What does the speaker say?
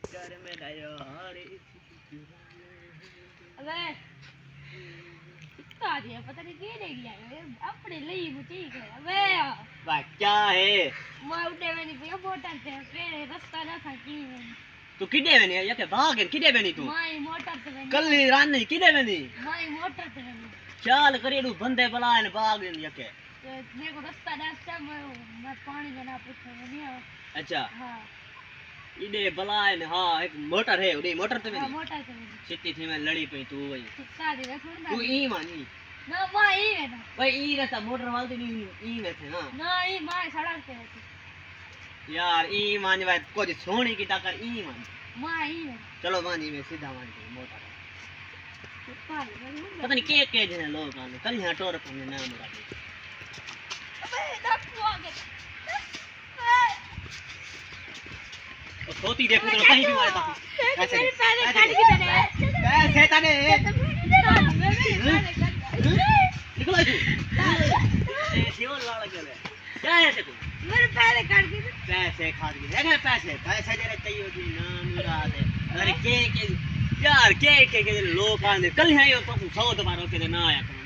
कर मेरा यार अबे कितना दिया पता नहीं क्या ले गया है अपने लिए मुझे ठीक है अबे भाई क्या है मैं उठे में नहीं पिया मोटर से फिर रास्ता ना था की तू किडे में नहीं या के भाग किडे में नहीं तू माई मोटर से कल रात नहीं किडे में नहीं माई मोटर से चाल करेडू बंदे बलाए भाग या के मेरे को रास्ता रास्ता मैं पानी में ना पूछूं नहीं अच्छा हां इडे बलाए ने हां एक मोटर है उडी मोटर ते में मोटर से सिटी थी मैं लड़ी पे तू वही शादी में छोड़ तू ई मानी ना माई है ना भाई ई रहता मोटर वाले नहीं ई में थे ना नहीं माई सड़क पे थी यार ई मानी भाई कुछ सोनी की टक्कर ई मानी माई है चलो मानी में सीधा मानी मोटर पता नहीं के जने लोग आने कल यहां टोर पर नाम लगा दे अबे डाकू आ गए और सोती देखो तो कहीं भी मारे ताकि कैसे पहले काट की तरह कैसे तने निकल तू ए क्यों लाल गले क्या है तू मेरे पहले काट की पैसे खा गए देख पैसे पैसे जरा चाहिए होती नाम मुराद है अरे के यार के लोग आने कल यहां यो तो 100 दोबारा के ना आया करो